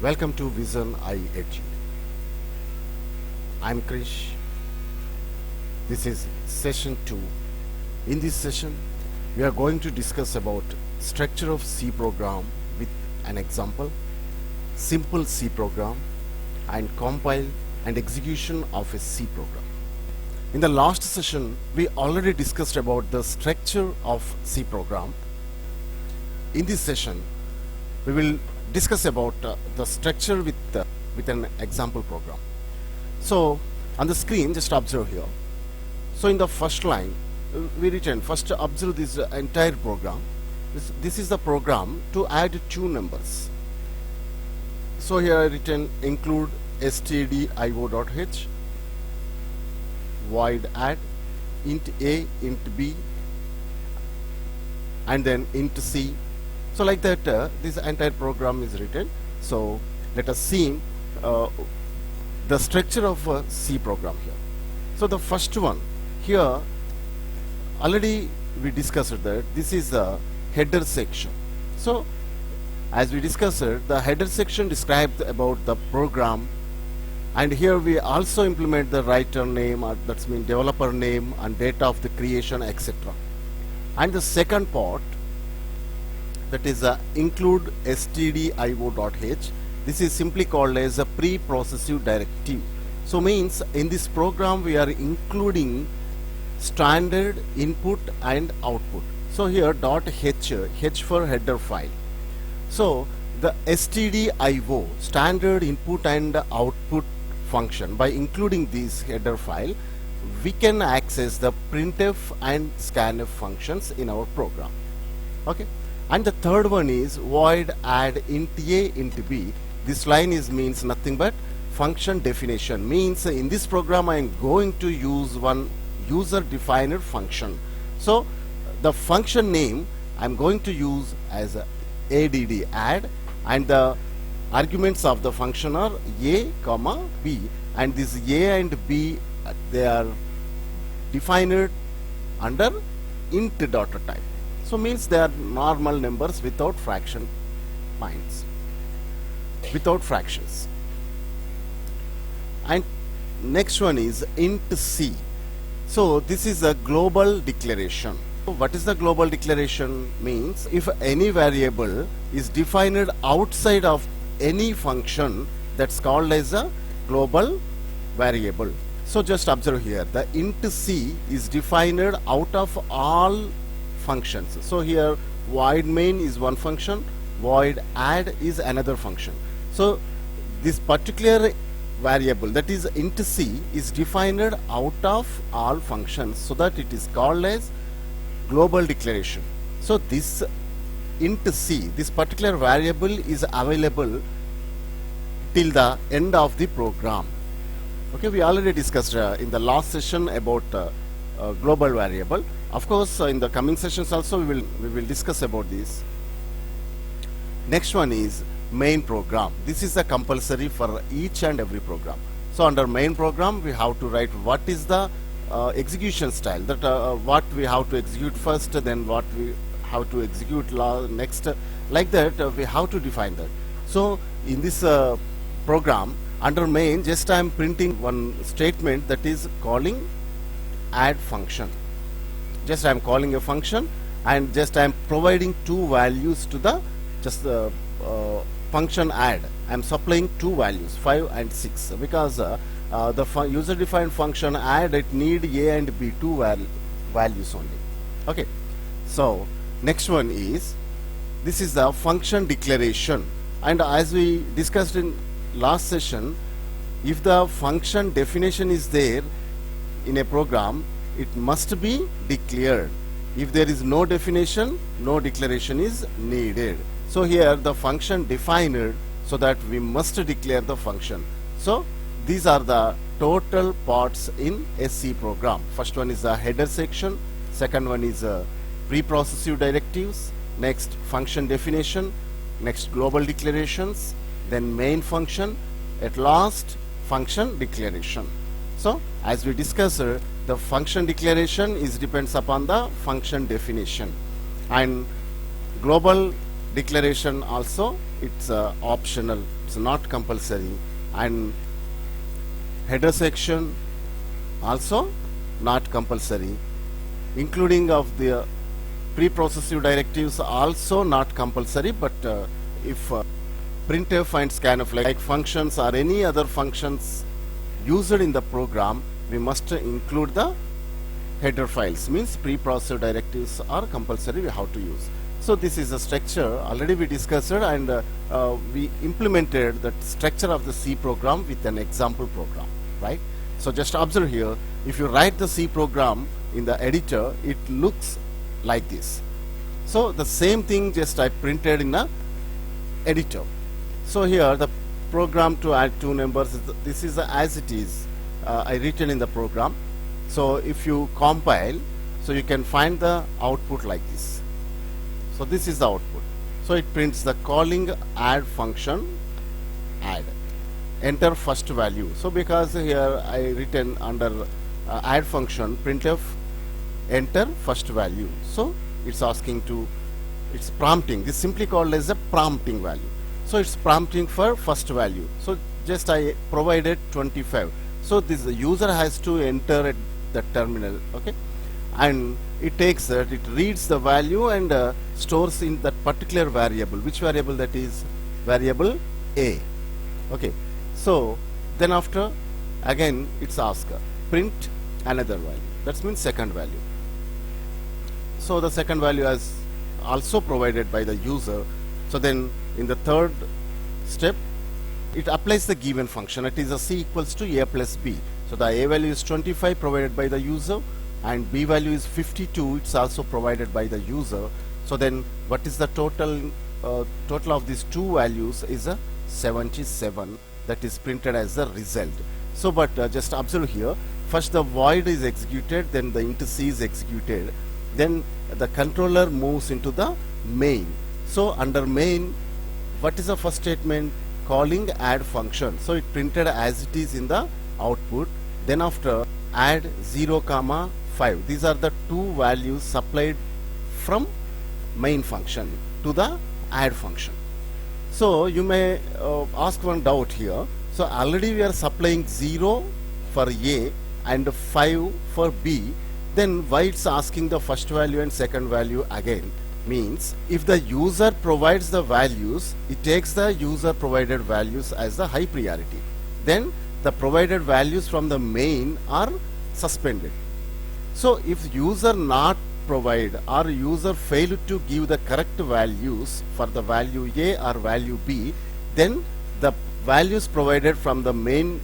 Welcome to Vision iEdu. I'm Krish. This is session 2. In this session, we are going to discuss about structure of C program with an example, simple C program, and compile and execution of a C program. In the last session, we already discussed about the structure of C program. In this session, we will discuss about the structure with an example program. So on the screen, just observe here. So in the first line, we written first observe this entire program. This is the program to add two numbers. So here I written include stdio.h, void add int a, int b, and then int c. So like that, this entire program is written. So let us see the structure of a C program here. So the first one here, already we discussed that this is the header section. So as we discussed, the header section describes about the program, and here we also implement the writer name, or that's mean developer name and date of the creation, etc. And the second part, that is include stdio.h. This is simply called as a pre-processive directive. So means in this program we are including standard input and output. So here .h for header file. So the stdio standard input and output function, by including this header file, we can access the printf and scanf functions in our program. Okay. And the third one is void add int a, int b. This line means nothing but function definition. Means in this program I am going to use one user defined function. So the function name I am going to use as add, and the arguments of the function are a, b, and this a and b, they are defined under int data type. So means they are normal numbers without fraction points, without fractions. And next one is int c. So this is a global declaration. So what is the global declaration? Means if any variable is defined outside of any function, that's called as a global variable. So just observe here, the int c is defined out of all functions. So here void main is one function, void add is another function. So this particular variable, that is int c, is defined out of all functions, so that it is called as global declaration. So this int c, this particular variable, is available till the end of the program. Okay, we already discussed in the last session about global variable. Of course, in the coming sessions also we will discuss about this. Next one is main program. This is the compulsory for each and every program. So under main program we have to write what is the execution style, that what we have to execute first, then what we have to execute next, like that we have to define that. So in this program under main, just I am printing one statement, that is calling add function. Just I am calling a function, and just I am providing two values to the function add. I am supplying two values, 5 and 6, because the user defined function add, it need a and b, two values only. Okay. So next one is, this is the function declaration, and as we discussed in last session, if the function definition is there in a program, it must be declared. If there is no definition, no declaration is needed. So here the function defined, so that we must declare the function. So these are the total parts in a C program. First one is the header section, second one is pre-processive directives, next function definition, next global declarations, then main function, at last function declaration. So as we discussed, the function declaration is depends upon the function definition, and global declaration also it's optional, it's not compulsory, and header section also not compulsory, including of the preprocessive directives also not compulsory, but if printf and scanf like functions or any other functions used in the program, we must include the header files, means preprocessed directives are compulsory, we have to use. So this is a structure already we discussed, and we implemented that structure of the C program with an example program, right? So just observe here, if you write the C program in the editor, it looks like this. So the same thing just I printed in the editor. So here the program to add two numbers, this is as it is I written in the program. So if you compile, so you can find the output like this. So this is the output. So it prints the calling add function, add, enter first value. So because here I written under add function printf enter first value, so it's asking to, it's prompting, this simply called as a prompting value. So it's prompting for first value. So just I provided 25. So this user has to enter at the terminal, okay, and it takes that, it reads the value and stores in that particular variable. Which variable? That is variable A. Okay, so then after again it's asked print another value, that means second value. So the second value is also provided by the user. So then in the third step it applies the given function, it is a C equals to A plus B. So the A value is 25 provided by the user, and B value is 52, it's also provided by the user. So then what is the total total of these two values is a 77, that is printed as the result. So but just observe here, first the void is executed, then the int C is executed, then the controller moves into the main. So under main, what is the first statement? Calling add function. So it printed as it is in the output. Then after add 0, 5. These are the two values supplied from main function to the add function. So you may ask one doubt here. So already we are supplying 0 for A and 5 for B. Then why it's asking the first value and second value again? Means if the user provides the values, it takes the user provided values as the high priority. Then the provided values from the main are suspended. So if user not provide or user fail to give the correct values for the value A or value B, then the values provided from the main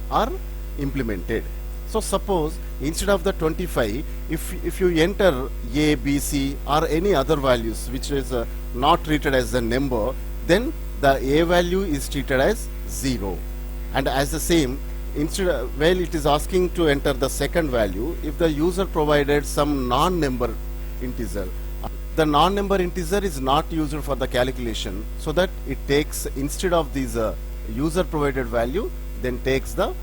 are implemented. So suppose instead of the 25, if you enter A, B, C or any other values which is not treated as a number, then the A value is treated as 0. And as the same, instead while it is asking to enter the second value, if the user provided some non-number integer, the non-number integer is not used for the calculation, so that it takes, instead of these user provided value, then takes the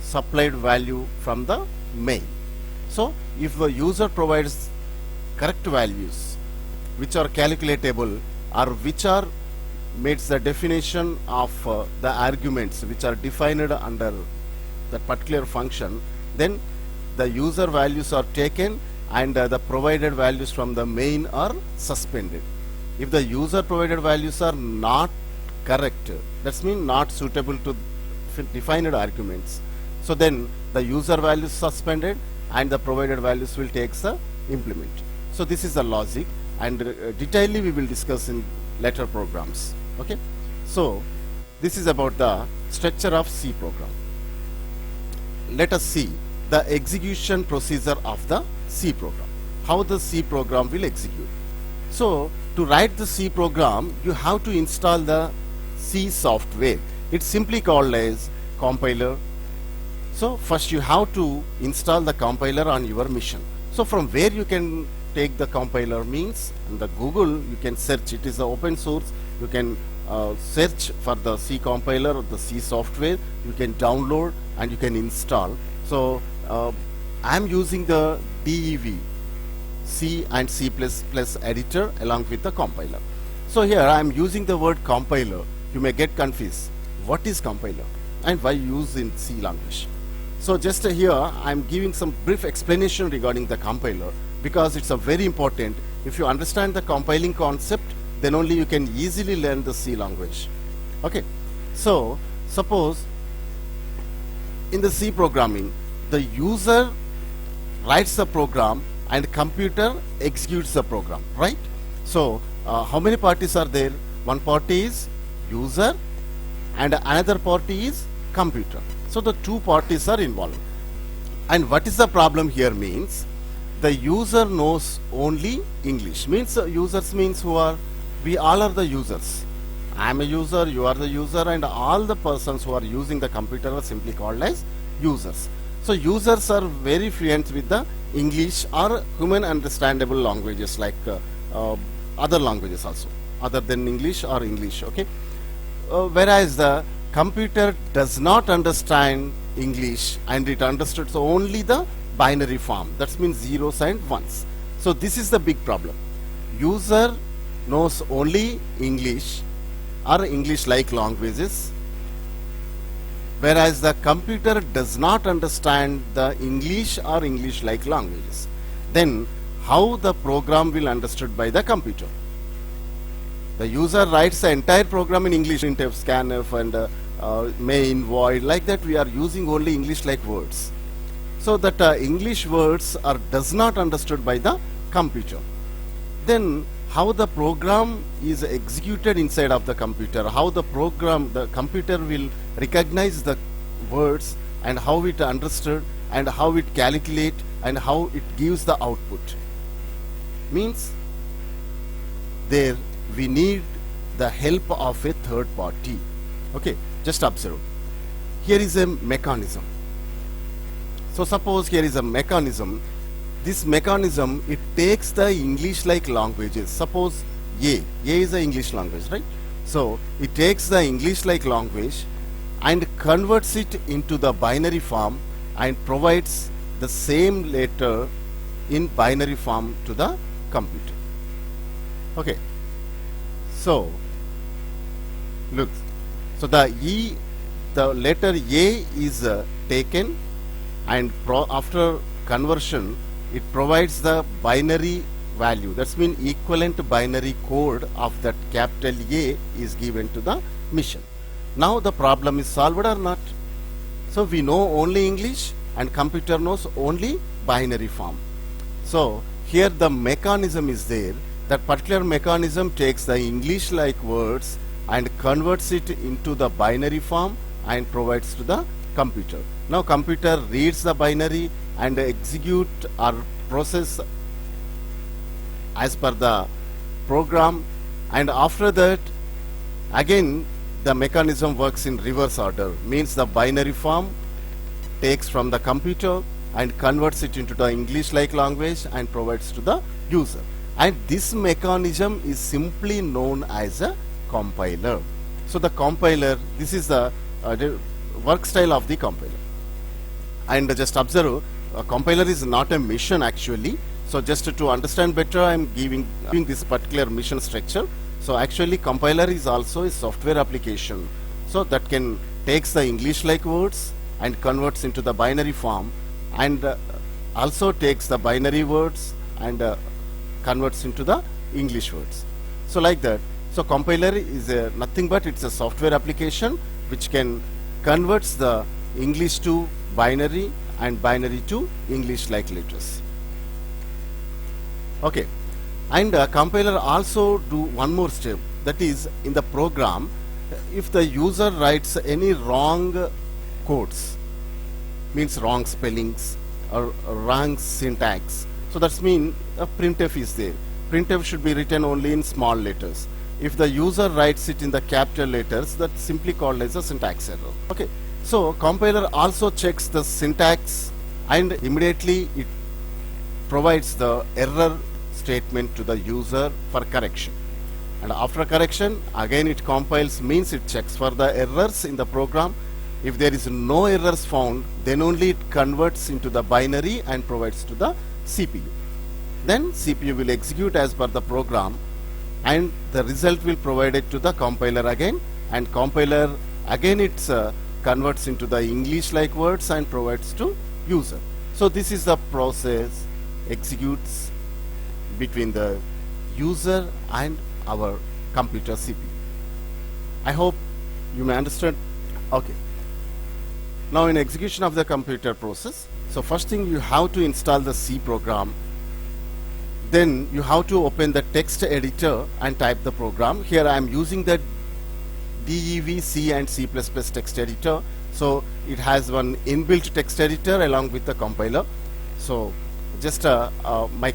supplied value from the main. So if the user provides correct values which are calculatable or which are meets the definition of the arguments which are defined under that particular function, then the user values are taken and the provided values from the main are suspended. If the user provided values are not correct, that means not suitable to defined arguments, so then the user value is suspended and the provided values will take the implement. So this is the logic, and detailedly we will discuss in later programs. Okay, so this is about the structure of C program. Let us see the execution procedure of the C program, how the C program will execute. So to write the C program, you have to install the C software. It's simply called as compiler. So first you have to install the compiler on your machine. So from where you can take the compiler means in the Google you can search, it is the open source, you can search for the C compiler or the C software, you can download and you can install. So I am using the DEV C and C++ editor along with the compiler. So here I am using the word compiler. You may get confused. What is compiler and why use in C language? So just here I am giving some brief explanation regarding the compiler, because it's a very important. If you understand the compiling concept, then only you can easily learn the C language. Okay, so suppose in the C programming, the user writes the program and computer executes the program, right? So how many parties are there? One party is user and another party is computer. So the two parties are involved. And what is the problem here means the user knows only English. Means users means who are, we all are the users. I am a user, you are the user, and all the persons who are using the computer are simply called as users. So users are very fluent with the English or human understandable languages like other languages also, other than English or English, okay? Whereas the computer does not understand English and it understands only the binary form. That means zeros and ones. So this is the big problem. User knows only English or English-like languages, whereas the computer does not understand the English or English-like languages. Then how the program will understood by the computer? The user writes the entire program in English, printf, scanf, and main, void, like that we are using only English-like words. So that English words are does not understood by the computer. Then how the program is executed inside of the computer, how the computer will recognize the words and how it understood and how it calculate and how it gives the output. Means there we need the help of a third party. Okay, just observe. Here is a mechanism. So suppose here is a mechanism. This mechanism, it takes the English-like languages. Suppose A is the English language, right? So it takes the English-like language and converts it into the binary form and provides the same letter in binary form to the computer. Okay. So look. So the letter A is taken, and after conversion it provides the binary value. That's mean equivalent binary code of that capital A is given to the machine. Now the problem is solved or not? So we know only English and computer knows only binary form. So here the mechanism is there. That particular mechanism takes the English-like words and converts it into the binary form and provides to the computer. Now computer reads the binary and execute or process as per the program, and after that again the mechanism works in reverse order. Means the binary form takes from the computer and converts it into the English-like language and provides to the user. And this mechanism is simply known as a compiler. So the compiler, this is the work style of the compiler. And just observe, a compiler is not a mission actually. So just to understand better, I am giving this particular mission structure. So actually compiler is also a software application. So that can takes the English-like words and converts into the binary form, and also takes the binary words and converts into the English words. So like that. So compiler is nothing but it's a software application which can converts the English to binary and binary to English-like letters. Okay, and compiler also do one more step, that is in the program, if the user writes any wrong codes, means wrong spellings or wrong syntax, so that's mean a printf is there. Printf should be written only in small letters. If the user writes it in the capital letters, that's simply called as a syntax error. Okay, so compiler also checks the syntax and immediately it provides the error statement to the user for correction. And after correction, again it compiles, means it checks for the errors in the program. If there is no errors found, then only it converts into the binary and provides to the CPU. Then CPU will execute as per the program, and the result will provided to the compiler again, and compiler again it's converts into the English like words and provides to user. So this is the process executes between the user and our computer CPU. I hope you may understand. Okay. Now in execution of the computer process, so first thing you have to install the C program. Then you have to open the text editor and type the program. Here I am using the DEV C and C++ text editor. So it has one inbuilt text editor along with the compiler. So just my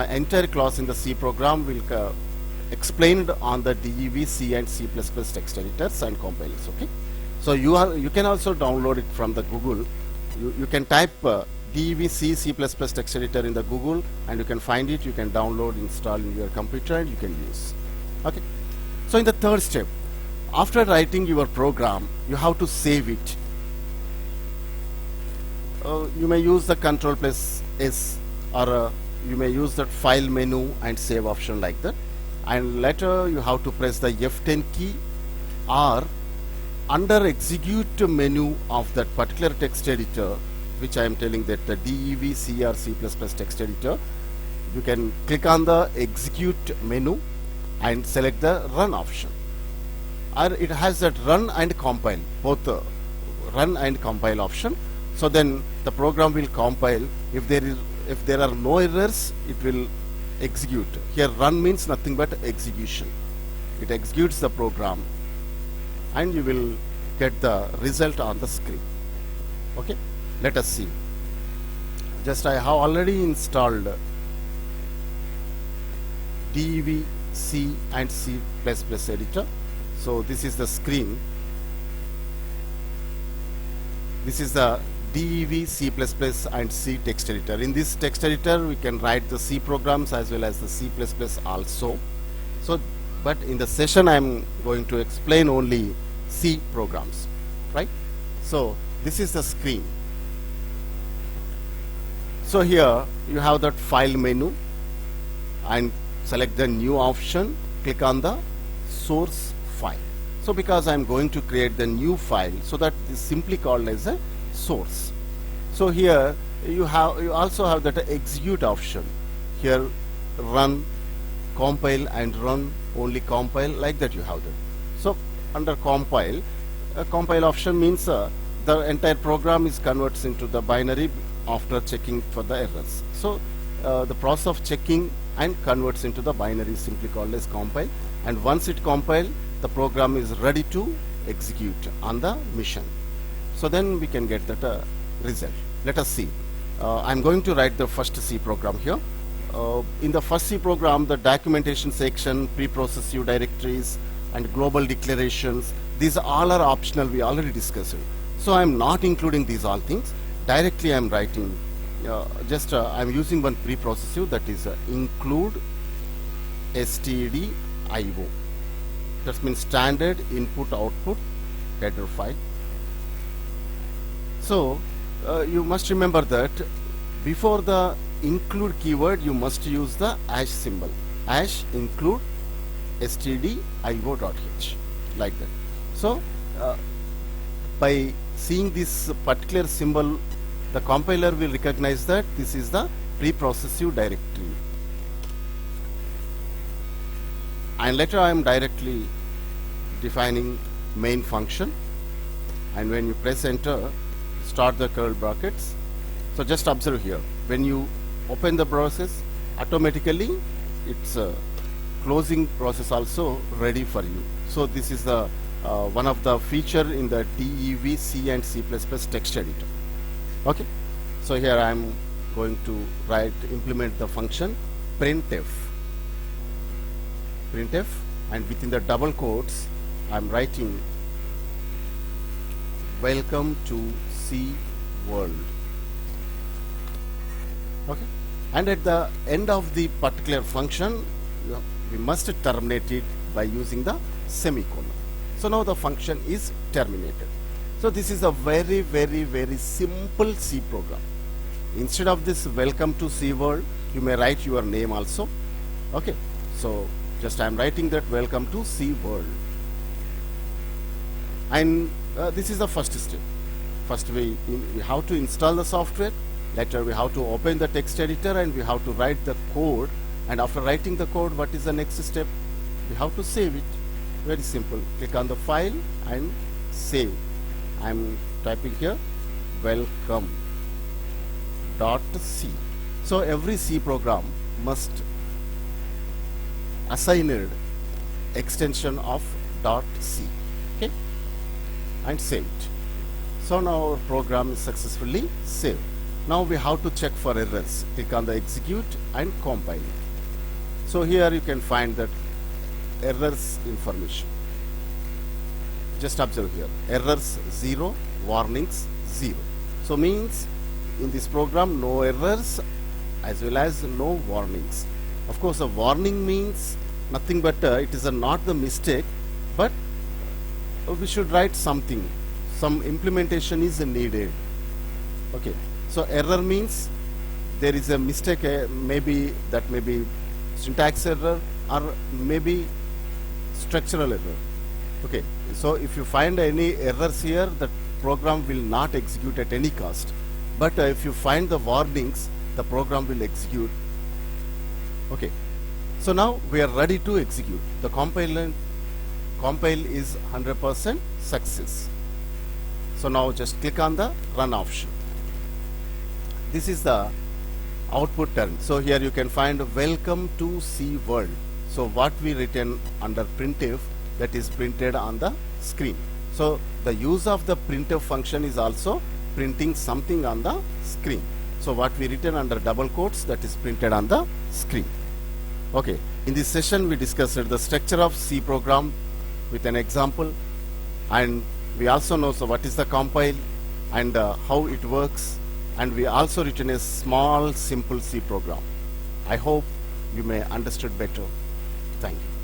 entire class in the C program will explained on the DEV C and C++ text editors and compilers. Okay. So you can also download it from the Google. You can type DEV C C++ text editor in the Google and you can find it. You can download, install in your computer and you can use. Okay. So in the third step, after writing your program, you have to save it. You may use the Ctrl+S or you may use that file menu and save option like that. And later you have to press the F10 key, or under execute menu of that particular text editor, which I am telling that the DEV C or C++ text editor, you can click on the execute menu and select the run option. Or it has that run and compile, both run and compile option. So then the program will compile. If there are no errors, it will execute. Here run means nothing but execution. It executes the program and you will get the result on the screen. Okay, let us see. Just I have already installed DEV C and C++ editor. So this is the screen. This is the DEV C++ and C text editor. In this text editor we can write the C programs as well as the C++ also. So but in the session I am going to explain only C programs, right? So this is the screen. So here you have that file menu and select the new option, click on the source file. So because I am going to create the new file, so that is simply called as a source. So here you also have that execute option. Here run, compile and run, only compile, like that you have that. So under compile, compile option means the entire program is converts into the binary after checking for the errors. So the process of checking and converts into the binary is simply called as compile, and once it compile, the program is ready to execute on the mission. So then we can get that result. Let us see. I'm going to write the first C program here. In the first C program, the documentation section, preprocessor directories and global declarations, these all are optional, we already discussed it. So I'm not including these all things. Directly I'm writing, I'm using one preprocessor, that is include stdio. That means standard input output header file. So you must remember that before the include keyword you must use the hash symbol, hash include stdio.h, like that. So by seeing this particular symbol, the compiler will recognize that this is the preprocessor directory, and later I am directly defining main function, and when you press enter, start the curly brackets. So just observe here, when you open the process, automatically it's closing process also ready for you. So this is the one of the feature in the DEV C and C++ text editor. Okay, so here I am going to implement the function printf, and within the double quotes I am writing welcome to C world. Okay, and at the end of the particular function we must terminate it by using the semicolon. So now the function is terminated. So this is a very simple C program. Instead of this welcome to C world, you may write your name also. Okay, so Just I am writing that welcome to C world. And this is the first step. First we have to install the software. Later we have to open the text editor and we have to write the code. And after writing the code, what is the next step? We have to save it. Very simple. Click on the file and save. I am typing here welcome.c. So every C program must assign an extension of .c. Okay, and save it. So now our program is successfully saved. Now we have to check for errors. Click on the execute and compile. So here you can find that errors information. Just observe here, errors 0, warnings 0. So means in this program no errors as well as no warnings. Of course, a warning means nothing but it is not the mistake, but we should write something. Some implementation is needed. Okay. So error means there is a mistake. Maybe that may be syntax error or maybe structural error. Okay. So if you find any errors here, the program will not execute at any cost. But if you find the warnings, the program will execute. Okay. So now we are ready to execute. The compile is 100% success. So now just click on the run option. This is the output term. So here you can find welcome to C world. So what we written under printf, that is printed on the screen. So the use of the printf function is also printing something on the screen. So what we written under double quotes, that is printed on the screen. Okay, in this session we discussed the structure of C program with an example, and we also know so what is the compile and how it works, and we also written a small simple C program. I hope you may understood better. Thank you.